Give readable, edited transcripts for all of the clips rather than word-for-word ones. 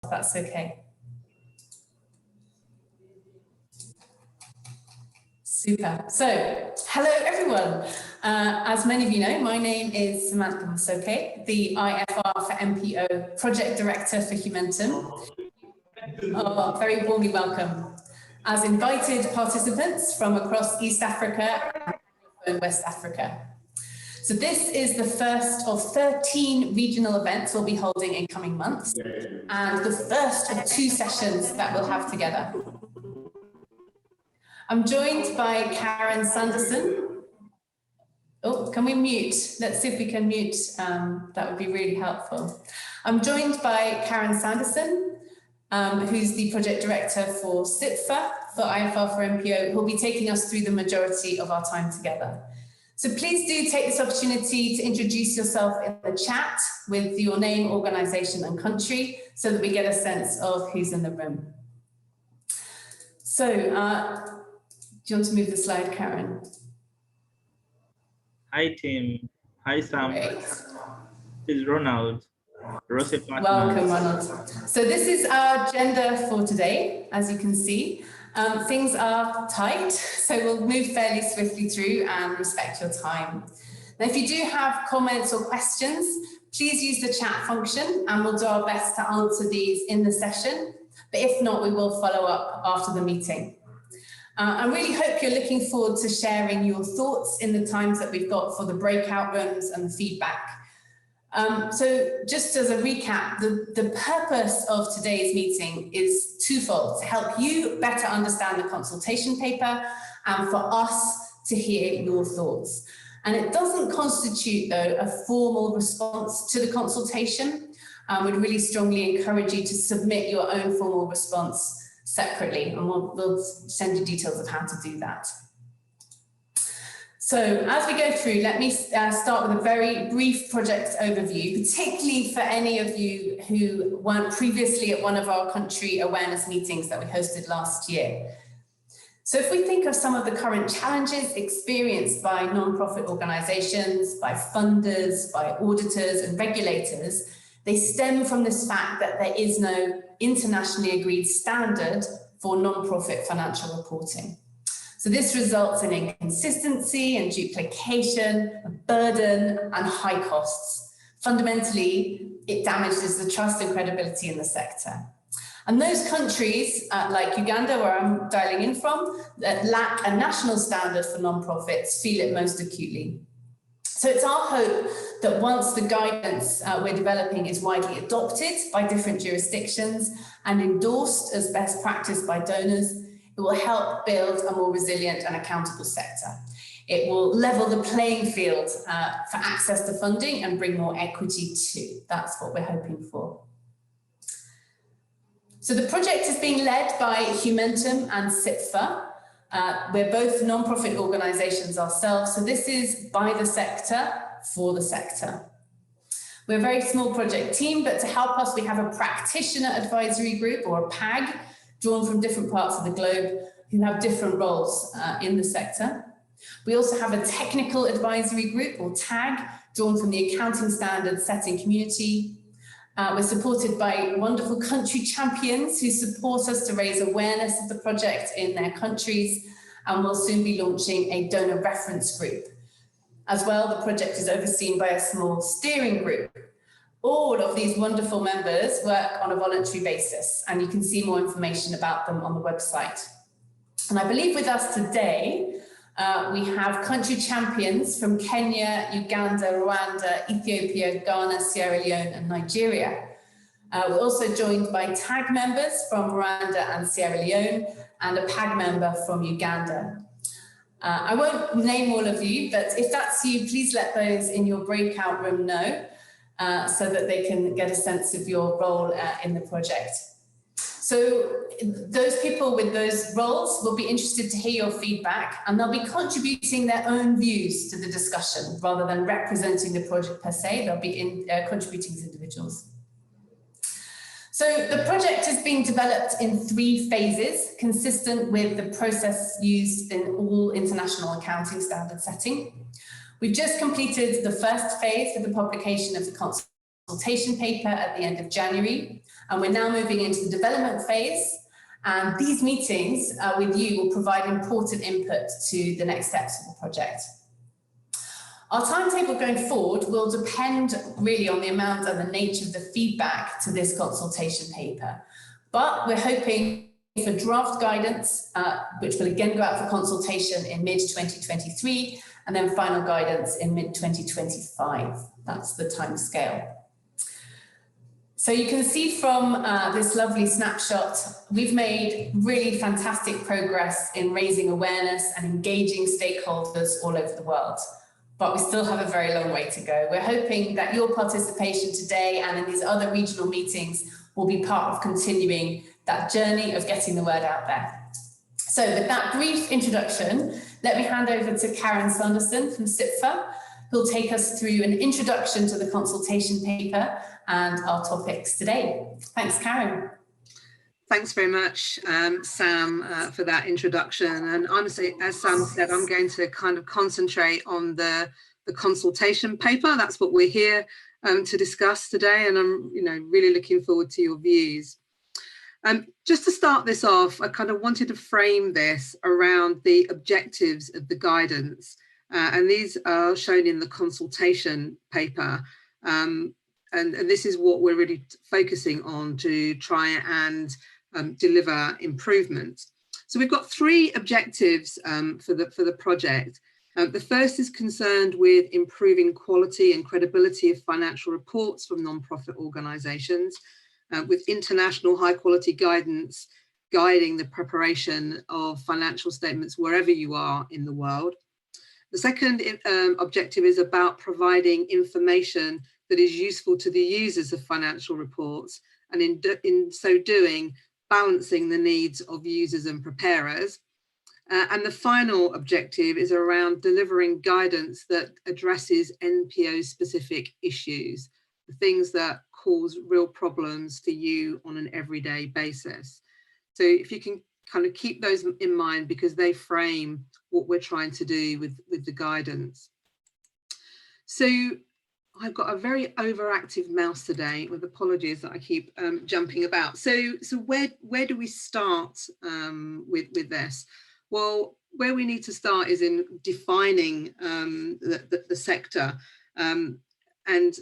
if that's okay. Super. So, hello everyone. As many of you know, my name is Samantha Masoke, the IFR4NPO Project Director for Humentum. Oh, very warmly welcome. As invited participants from across East Africa and West Africa. So this is the first of 13 regional events we'll be holding in coming months, and the first of 2 sessions that we'll have together. I'm joined by Karen Sanderson. Oh, can we mute? Let's see if we can mute. That would be really helpful. I'm joined by Karen Sanderson, who's the project director for CITFA for IFR4NPO, who'll be taking us through the majority of our time together. So please do take this opportunity to introduce yourself in the chat with your name, organization and country so that we get a sense of who's in the room. So do you want to move the slide, Karen? Hi, Tim. Hi, Sam. Great. This is Ronald. Welcome, Ronald. So this is our agenda for today, as you can see. Things are tight, so we'll move fairly swiftly through and respect your time. Now, if you do have comments or questions, please use the chat function and we'll do our best to answer these in the session. But if not, we will follow up after the meeting. I really hope you're looking forward to sharing your thoughts in the times that we've got for the breakout rooms and the feedback. So just as a recap, the purpose of today's meeting is twofold: to help you better understand the consultation paper and for us to hear your thoughts. And it doesn't constitute, though, a formal response to the consultation. We'd really strongly encourage you to submit your own formal response separately, and we'll send you details of how to do that. So as we go through, let me start with a very brief project overview, particularly for any of you who weren't previously at one of our country awareness meetings that we hosted last year. So if we think of some of the current challenges experienced by non-profit organizations, by funders, by auditors and regulators, they stem from this fact that there is no internationally agreed standard for non-profit financial reporting. So this results in inconsistency and duplication, burden and high costs. Fundamentally, it damages the trust and credibility in the sector. And those countries, like Uganda, where I'm dialing in from, that lack a national standard for non-profits feel it most acutely. So it's our hope that once the guidance we're developing is widely adopted by different jurisdictions and endorsed as best practice by donors, it will help build a more resilient and accountable sector. It will level the playing field for access to funding and bring more equity too. That's what we're hoping for. So the project is being led by Humentum and CITFA. We're both non-profit organizations ourselves, so this is by the sector, for the sector. We're a very small project team, but to help us, we have a practitioner advisory group, or a PAG, drawn from different parts of the globe who have different roles in the sector. We also have a technical advisory group, or TAG, drawn from the accounting standards setting community. We're supported by wonderful country champions who support us to raise awareness of the project in their countries, and we'll soon be launching a donor reference group. As well, the project is overseen by a small steering group. All of these wonderful members work on a voluntary basis, and you can see more information about them on the website. And I believe with us today, we have country champions from Kenya, Uganda, Rwanda, Ethiopia, Ghana, Sierra Leone, and Nigeria. We're also joined by TAG members from Rwanda and Sierra Leone, and a PAG member from Uganda. I won't name all of you, but if that's you, please let those in your breakout room know, so that they can get a sense of your role in the project. So those people with those roles will be interested to hear your feedback, and they'll be contributing their own views to the discussion rather than representing the project per se. They'll be contributing as individuals. So the project is being developed in 3 phases, consistent with the process used in all international accounting standard setting. We've just completed the first phase with the publication of the consultation paper at the end of January, And we're now moving into the development phase. And these meetings with you will provide important input to the next steps of the project. Our timetable going forward will depend really on the amount and the nature of the feedback to this consultation paper. But we're hoping for draft guidance, which will again go out for consultation in mid-2023, and then final guidance in mid-2025. That's the time scale. So you can see from this lovely snapshot, we've made really fantastic progress in raising awareness and engaging stakeholders all over the world. But we still have a very long way to go. We're hoping that your participation today and in these other regional meetings will be part of continuing that journey of getting the word out there. So with that brief introduction, let me hand over to Karen Sanderson from CIFR, who'll take us through an introduction to the consultation paper and our topics today. Thanks, Karen. Thanks very much, Sam, for that introduction. And honestly, as Sam said, I'm going to kind of concentrate on the consultation paper. That's what we're here to discuss today, and I'm really looking forward to your views. Just to start this off, I kind of wanted to frame this around the objectives of the guidance, and these are shown in the consultation paper. And this is what we're really focusing on to try and deliver improvements. So we've got three objectives for the project. The first is concerned with improving quality and credibility of financial reports from non-profit organisations, with international high quality guidance guiding the preparation of financial statements wherever you are in the world. The second objective is about providing information that is useful to the users of financial reports, and in so doing, balancing the needs of users and preparers. And the final objective is around delivering guidance that addresses NPO specific issues, the things that cause real problems for you on an everyday basis. So if you can kind of keep those in mind, because they frame what we're trying to do with the guidance. So I've got a very overactive mouse today, with apologies that I keep jumping about. So where do we start with this? Well, where we need to start is in defining the sector, and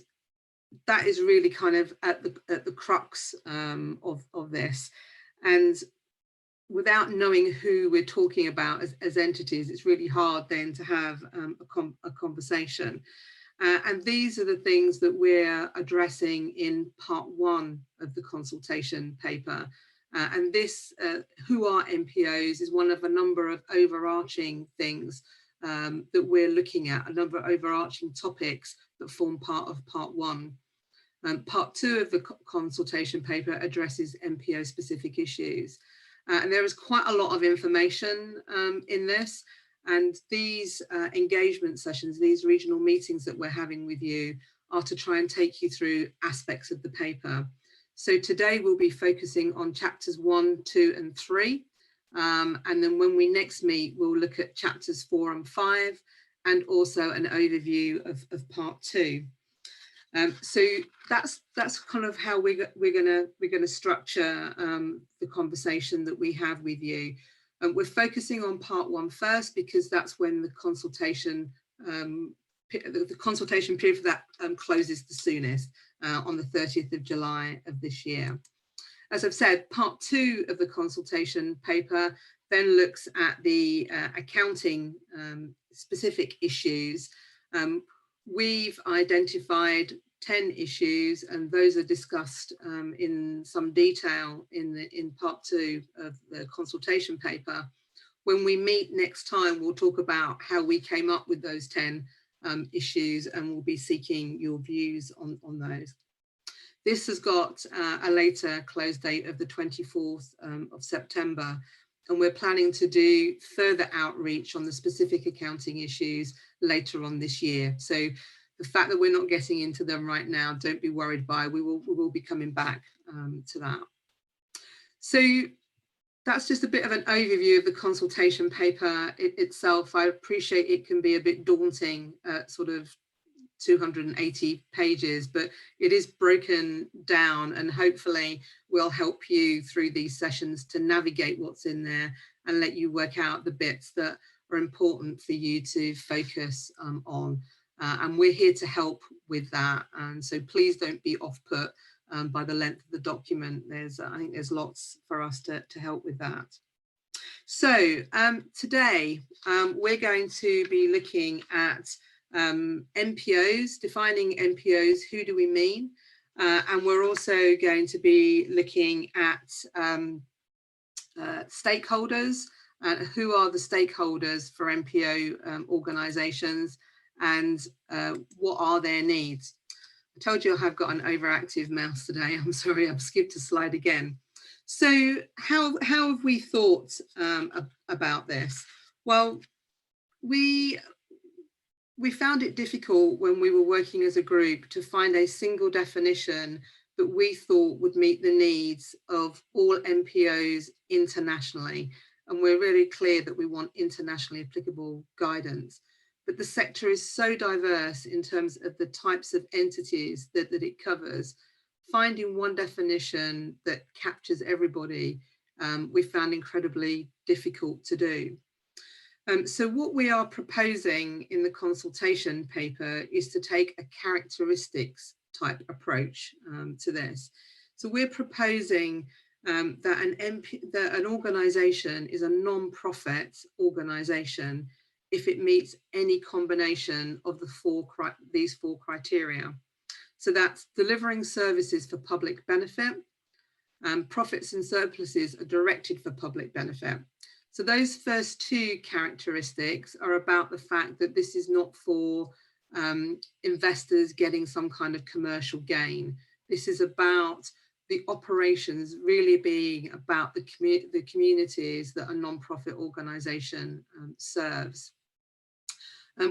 that is really kind of at the crux of this. And without knowing who we're talking about as entities, it's really hard then to have a conversation. And these are the things that we're addressing in part one of the consultation paper. And this, who are NPOs, is one of a number of overarching things that we're looking at, a number of overarching topics that form part of part one. Part two of the consultation paper addresses NPO specific issues. And there is quite a lot of information in this. And these engagement sessions, these regional meetings that we're having with you, are to try and take you through aspects of the paper. So today we'll be focusing on chapters 1, 2, and 3. And then when we next meet, we'll look at chapters 4 and 5, and also an overview of part 2. So that's kind of how we're gonna structure the conversation that we have with you. We're focusing on part 1 first, because that's when the consultation period for that closes the soonest, on the 30th of July of this year. As I've said, part 2 of the consultation paper then looks at the accounting specific issues. We've identified 10 issues, and those are discussed in some detail in part 2 of the consultation paper. When we meet next time, we'll talk about how we came up with those 10 issues, and we'll be seeking your views on those. This has got a later close date of the 24th of September, and we're planning to do further outreach on the specific accounting issues later on this year. So the fact that we're not getting into them right now, don't be worried by. We will be coming back to that. So that's just a bit of an overview of the consultation paper itself. I appreciate it can be a bit daunting, sort of 280 pages, but it is broken down, and hopefully will help you through these sessions to navigate what's in there and let you work out the bits that are important for you to focus on. And we're here to help with that. And so please don't be off-put by the length of the document. I think there's lots for us to help with that. So today we're going to be looking at NPOs, defining NPOs, who do we mean? And we're also going to be looking at stakeholders, who are the stakeholders for NPO organisations, and what are their needs. I told you I have got an overactive mouse today. I'm sorry, I've skipped a slide again. So how have we thought about this? Well, we found it difficult when we were working as a group to find a single definition that we thought would meet the needs of all NPOs internationally. And we're really clear that we want internationally applicable guidance. But the sector is so diverse in terms of the types of entities that it covers. Finding one definition that captures everybody, we found incredibly difficult to do. So what we are proposing in the consultation paper is to take a characteristics type approach to this. So we're proposing that an organisation is a non-profit organisation if it meets any combination of these four criteria. So that's delivering services for public benefit, profits and surpluses are directed for public benefit. So those first two characteristics are about the fact that this is not for investors getting some kind of commercial gain. This is about the operations really being about the communities that a non-profit organisation serves.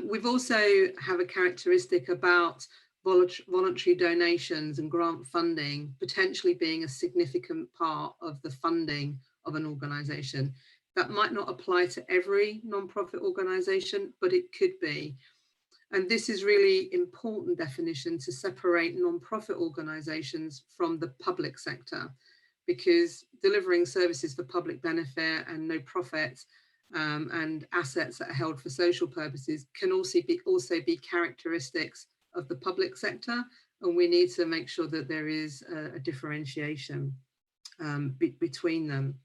We've also have a characteristic about voluntary donations and grant funding potentially being a significant part of the funding of an organisation. That might not apply to every non-profit organisation, but it could be. And this is really important definition to separate non-profit organisations from the public sector, because delivering services for public benefit and no profit and assets that are held for social purposes can also be characteristics of the public sector, and we need to make sure that there is a differentiation between them.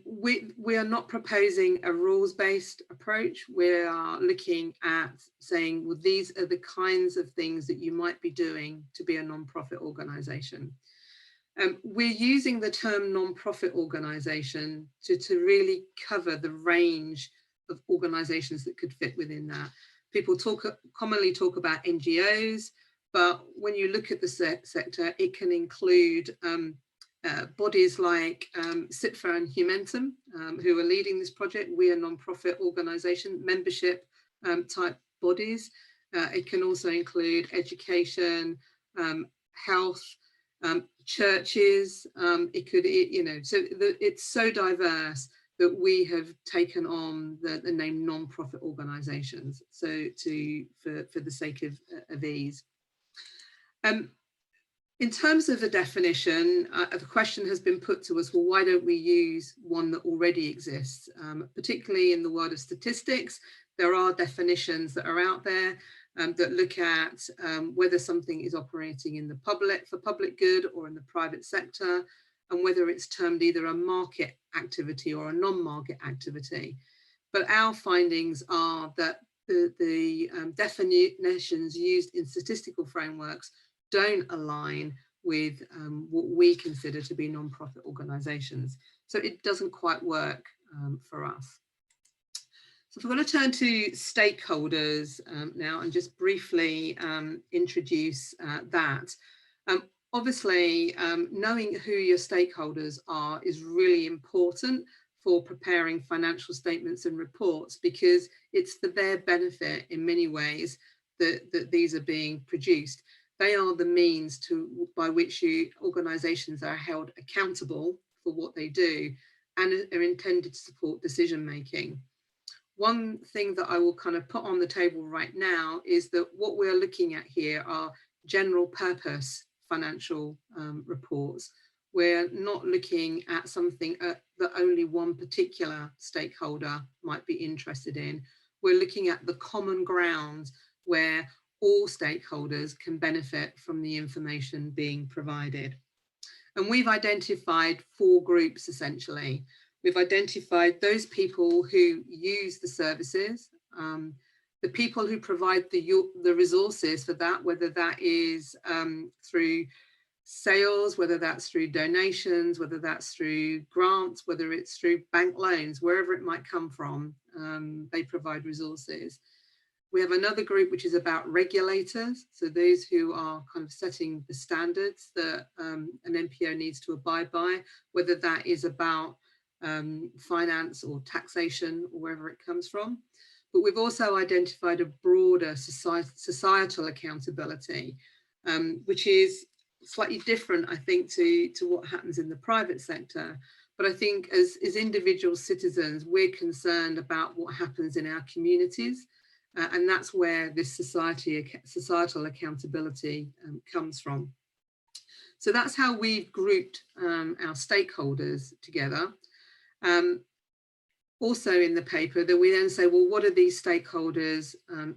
We are not proposing a rules-based approach. We are looking at saying, well, these are the kinds of things that you might be doing to be a non-profit organisation. We're using the term non-profit organisation to really cover the range of organisations that could fit within that. People commonly talk about NGOs, but when you look at the sector, it can include bodies like IFR and Humentum, who are leading this project. We are non-profit organisation, membership type bodies. It can also include education, health, churches. It's so diverse that we have taken on the name non-profit organisations. So for the sake of ease. In terms of the definition, the question has been put to us, well, why don't we use one that already exists? Particularly in the world of statistics, there are definitions that are out there that look at whether something is operating in the for public good or in the private sector, and whether it's termed either a market activity or a non-market activity. But our findings are that the definitions used in statistical frameworks don't align with what we consider to be non-profit organisations. So it doesn't quite work for us. So if we're going to turn to stakeholders now and just briefly introduce that. Obviously, knowing who your stakeholders are is really important for preparing financial statements and reports, because it's for their benefit in many ways that these are being produced. They are the means by which organisations are held accountable for what they do and are intended to support decision making. one thing that I will kind of put on the table right now is that what we're looking at here are general purpose financial reports. We're not looking at something that only one particular stakeholder might be interested in. We're looking at the common ground where all stakeholders can benefit from the information being provided. And we've identified 4 groups essentially. We've identified those people who use the services, the people who provide the resources for that, whether that is through sales, whether that's through donations, whether that's through grants, whether it's through bank loans, wherever it might come from, they provide resources. We have another group which is about regulators, so those who are kind of setting the standards that an NPO needs to abide by, whether that is about finance or taxation or wherever it comes from. But we've also identified a broader societal accountability, which is slightly different, I think, to what happens in the private sector. But I think as individual citizens, we're concerned about what happens in our communities. And that's where this societal accountability comes from. So that's how we've grouped our stakeholders together. Also in the paper that we then say, well, what are these stakeholders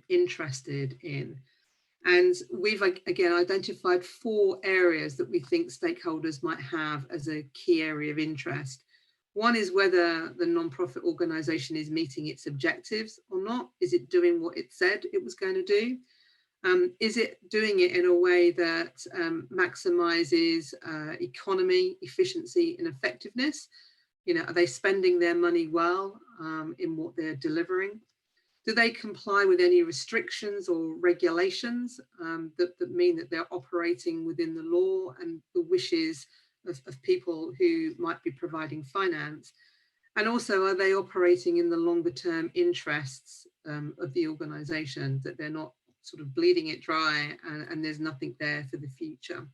interested in? And we've again identified 4 areas that we think stakeholders might have as a key area of interest. One is whether the non-profit organisation is meeting its objectives or not. Is it doing what it said it was going to do? Is it doing it in a way that maximises economy, efficiency and effectiveness? You know, are they spending their money well in what they're delivering? Do they comply with any restrictions or regulations that mean that they're operating within the law and the wishes of people who might be providing finance? And also, are they operating in the longer term interests of the organisation, that they're not sort of bleeding it dry and there's nothing there for the future?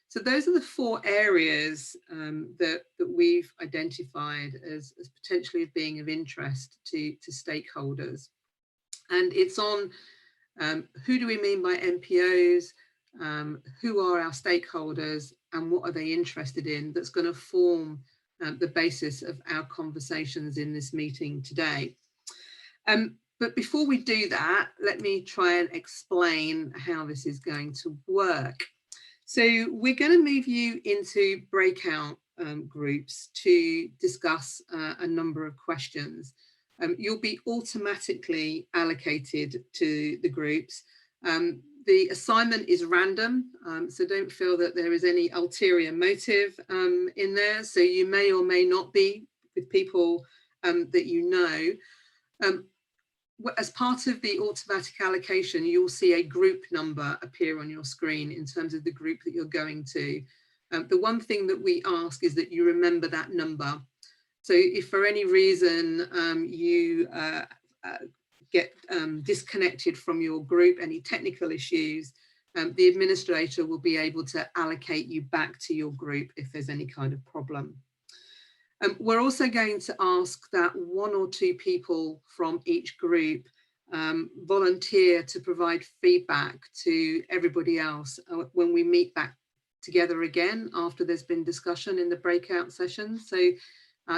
So those are the 4 areas that we've identified as potentially being of interest to stakeholders. And it's on who do we mean by NPOs, who are our stakeholders, and what are they interested in, that's going to form the basis of our conversations in this meeting today. But before we do that, let me try and explain how this is going to work. So we're going to move you into breakout groups to discuss a number of questions. You'll be automatically allocated to the groups. The assignment is random, so don't feel that there is any ulterior motive in there. So you may or may not be with people that you know. As part of the automatic allocation, you'll see a group number appear on your screen in terms of the group that you're going to. The one thing that we ask is that you remember that number. So if for any reason you get disconnected from your group, any technical issues, the administrator will be able to allocate you back to your group if there's any kind of problem. We're also going to ask that 1 or 2 people from each group volunteer to provide feedback to everybody else when we meet back together again after there's been discussion in the breakout sessions. So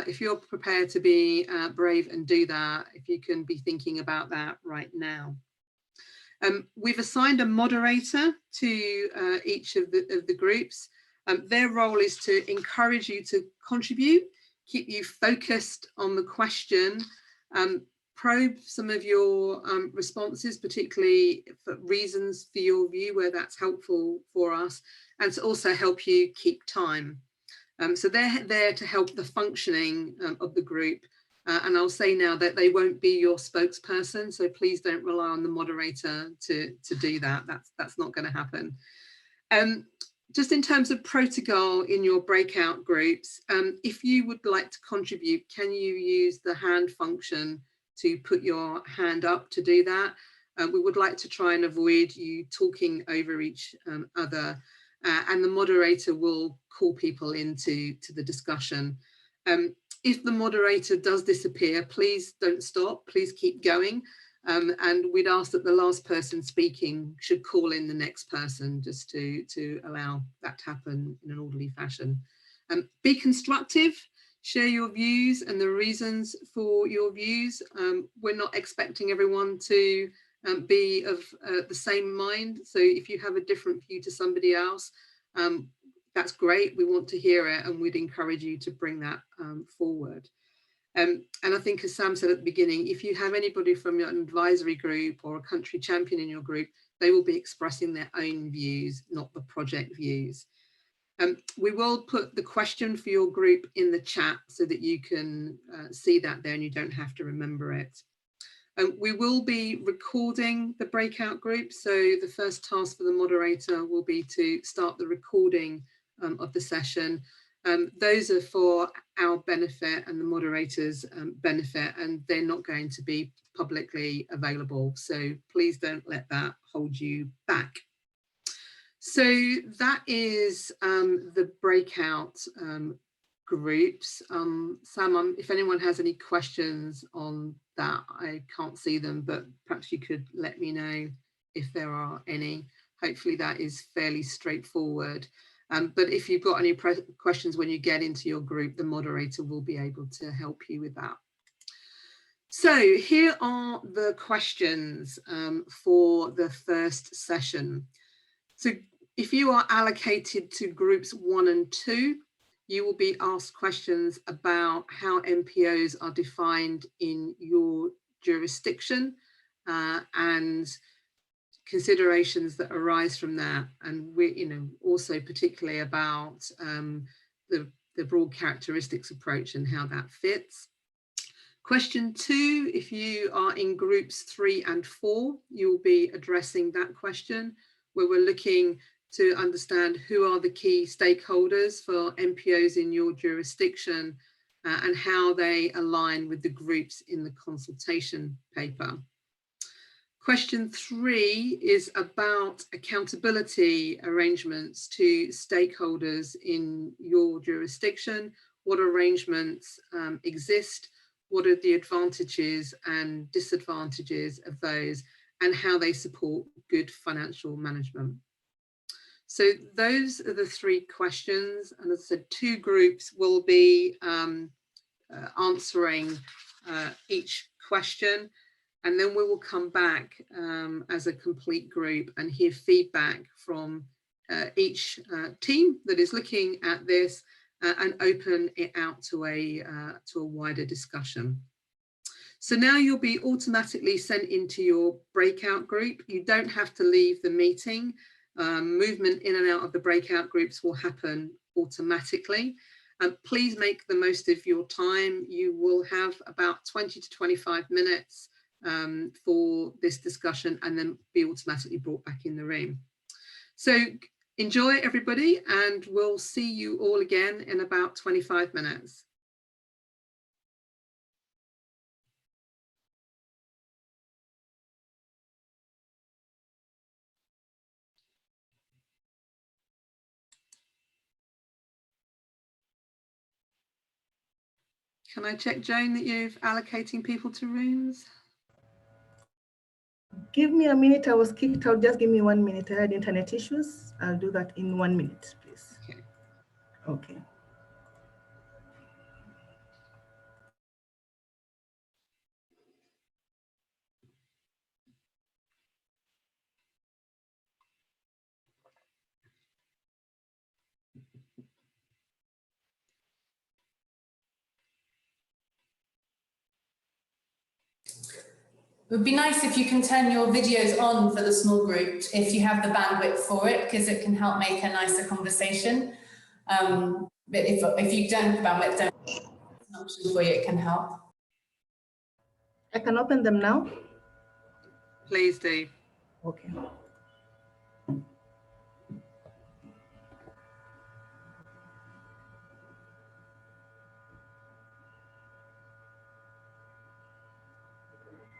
if you're prepared to be brave and do that, if you can be thinking about that right now. We've assigned a moderator to each of the groups. Their role is to encourage you to contribute, keep you focused on the question, probe some of your responses, particularly for reasons for your view where that's helpful for us, and to also help you keep time. So they're there to help the functioning of the group. And I'll say now that they won't be your spokesperson, so please don't rely on the moderator to do that. That's not going to happen. Just in terms of protocol in your breakout groups, if you would like to contribute, can you use the hand function to put your hand up to do that? We would like to try and avoid you talking over each other, and the moderator will call people into the discussion. If the moderator does disappear, please don't stop, please keep going. And we'd ask that the last person speaking should call in the next person just to allow that to happen in an orderly fashion. Be constructive, share your views and the reasons for your views. We're not expecting everyone to be of the same mind. So if you have a different view to somebody else, that's great. We want to hear it and we'd encourage you to bring that forward. And I think, as Sam said at the beginning, if you have anybody from your advisory group or a country champion in your group, they will be expressing their own views, not the project views. We will put the question for your group in the chat so that you can see that there and you don't have to remember it. We will be recording the breakout group. So the first task for the moderator will be to start the recording of the session. Those are for our benefit and the moderator's benefit, and they're not going to be publicly available. So please don't let that hold you back. So that is the breakout groups. Sam, if anyone has any questions on that, I can't see them, but perhaps you could let me know if there are any. Hopefully that is fairly straightforward. But if you've got any questions when you get into your group, the moderator will be able to help you with that. So here are the questions for the first session. So if you are allocated to groups 1 and 2, you will be asked questions about how NPOs are defined in your jurisdiction and considerations that arise from that, and we, also particularly about the broad characteristics approach and how that fits. Question 2, if you are in groups 3 and 4, you'll be addressing that question, where we're looking to understand who are the key stakeholders for NPOs in your jurisdiction and how they align with the groups in the consultation paper. Question 3 is about accountability arrangements to stakeholders in your jurisdiction. What arrangements exist? What are the advantages and disadvantages of those, and how they support good financial management? So those are the 3 questions. And as I said, 2 groups will be answering each question. And then we will come back as a complete group and hear feedback from each team that is looking at this and open it out to a wider discussion. So now you'll be automatically sent into your breakout group. You don't have to leave the meeting. Movement in and out of the breakout groups will happen automatically. Please make the most of your time. You will have about 20 to 25 minutes for this discussion and then be automatically brought back in the room. So enjoy, everybody, and we'll see you all again in about 25 minutes. Can I check, Joan, that you're allocating people to rooms? Give me a minute. I was kicked out. Just give me 1 minute. I had internet issues. I'll do that in 1 minute, please. Okay. Okay. It would be nice if you can turn your videos on for the small group, if you have the bandwidth for it, because it can help make a nicer conversation. But if you don't have bandwidth, don't, it's an option for you, it can help. I can open them now. Please do. Okay.